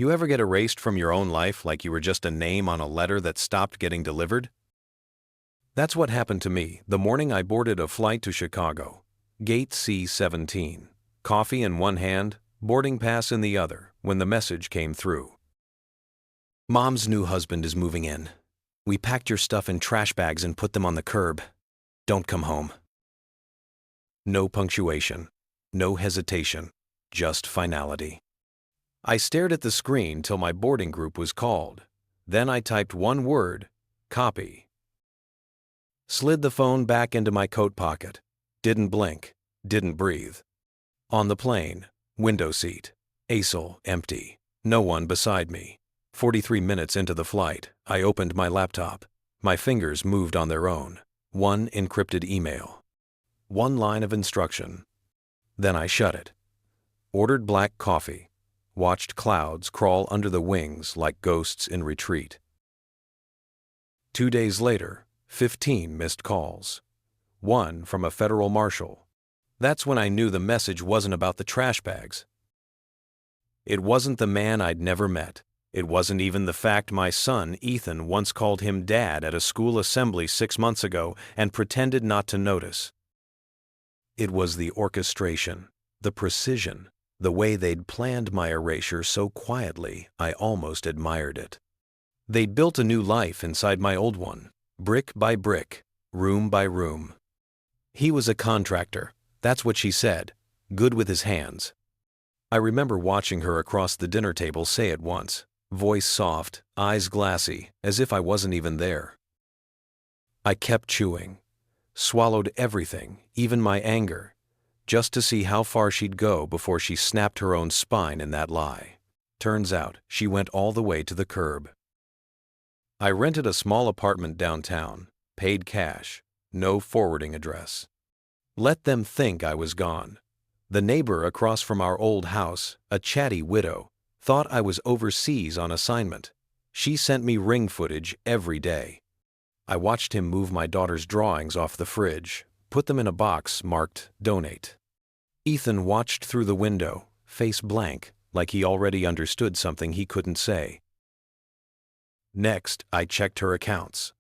You ever get erased from your own life like you were just a name on a letter that stopped getting delivered? That's what happened to me the morning I boarded a flight to Chicago. Gate C-17. Coffee in one hand, boarding pass in the other, when the message came through. Mom's new husband is moving in. We packed your stuff in trash bags and put them on the curb. Don't come home. No punctuation, no hesitation, just finality. I stared at the screen till my boarding group was called. Then I typed one word, copy. Slid the phone back into my coat pocket. Didn't blink, didn't breathe. On the plane, window seat, ASL empty, no one beside me. 43 minutes into the flight, I opened my laptop. My fingers moved on their own. One encrypted email. One line of instruction. Then I shut it. Ordered black coffee. Watched clouds crawl under the wings like ghosts in retreat. 2 days later, 15 missed calls. One from a federal marshal. That's when I knew the message wasn't about the trash bags. It wasn't the man I'd never met. It wasn't even the fact my son, Ethan, once called him Dad at a school assembly 6 months ago and pretended not to notice. It was the orchestration, the precision, the way they'd planned my erasure so quietly I almost admired it. They'd built a new life inside my old one, brick by brick, room by room. He was a contractor, that's what she said, good with his hands. I remember watching her across the dinner table say it once. Voice soft, eyes glassy, as if I wasn't even there. I kept chewing, swallowed everything, even my anger, just to see how far she'd go before she snapped her own spine in that lie. Turns out, she went all the way to the curb. I rented a small apartment downtown, paid cash, no forwarding address. Let them think I was gone. The neighbor across from our old house, a chatty widow, thought I was overseas on assignment. She sent me ring footage every day. I watched him move my daughter's drawings off the fridge, put them in a box marked Donate. Ethan watched through the window, face blank, like he already understood something he couldn't say. Next, I checked her accounts.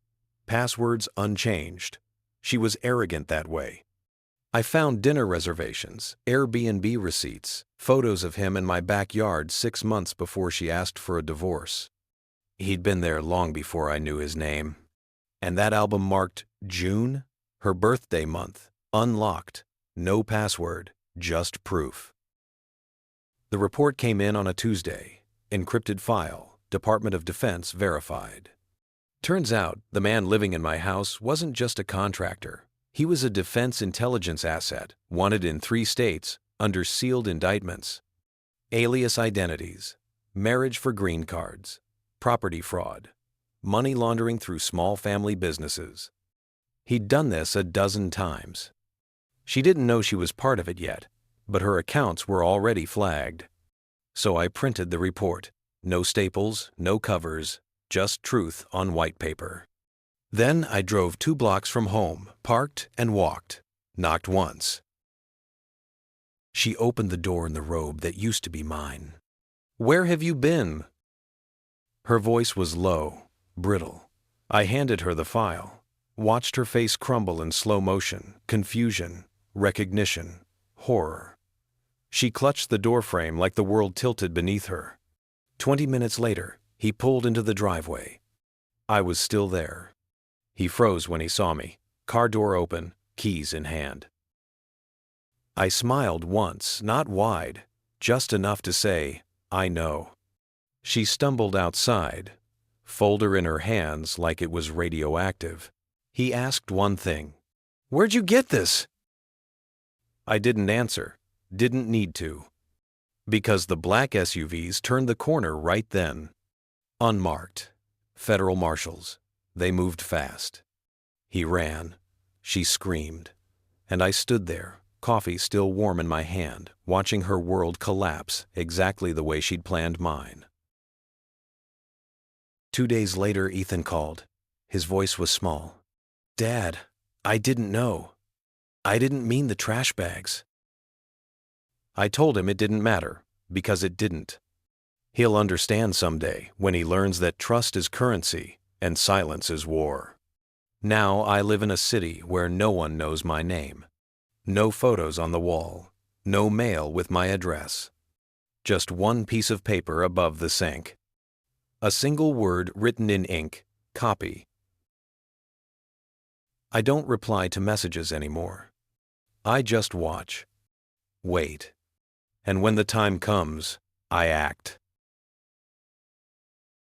Passwords unchanged. She was arrogant that way. I found dinner reservations, Airbnb receipts, photos of him in my backyard 6 months before she asked for a divorce. He'd been there long before I knew his name. And that album marked June, her birthday month, unlocked, no password, just proof. The report came in on a Tuesday, encrypted file, Department of Defense verified. Turns out, the man living in my house wasn't just a contractor. He was a defense intelligence asset, wanted in 3 states, under sealed indictments. Alias identities, marriage for green cards, property fraud, money laundering through small family businesses. He'd done this a dozen times. She didn't know she was part of it yet, but her accounts were already flagged. So I printed the report. No staples, no covers, just truth on white paper. Then I drove 2 blocks from home, parked and walked, knocked once. She opened the door in the robe that used to be mine. "Where have you been?" Her voice was low, brittle. I handed her the file, watched her face crumble in slow motion, confusion, recognition, horror. She clutched the doorframe like the world tilted beneath her. 20 minutes later, he pulled into the driveway. I was still there. He froze when he saw me, car door open, keys in hand. I smiled once, not wide, just enough to say, "I know." She stumbled outside, folder in her hands like it was radioactive. He asked one thing. "Where'd you get this?" I didn't answer, didn't need to. Because the black SUVs turned the corner right then. Unmarked. Federal marshals. They moved fast. He ran. She screamed. And I stood there, coffee still warm in my hand, watching her world collapse exactly the way she'd planned mine. 2 days later, Ethan called. His voice was small. "Dad, I didn't know. I didn't mean the trash bags." I told him it didn't matter, because it didn't. He'll understand someday when he learns that trust is currency and silence is war. Now I live in a city where no one knows my name. No photos on the wall. No mail with my address. Just one piece of paper above the sink. A single word written in ink, copy. I don't reply to messages anymore. I just watch. Wait. And when the time comes, I act.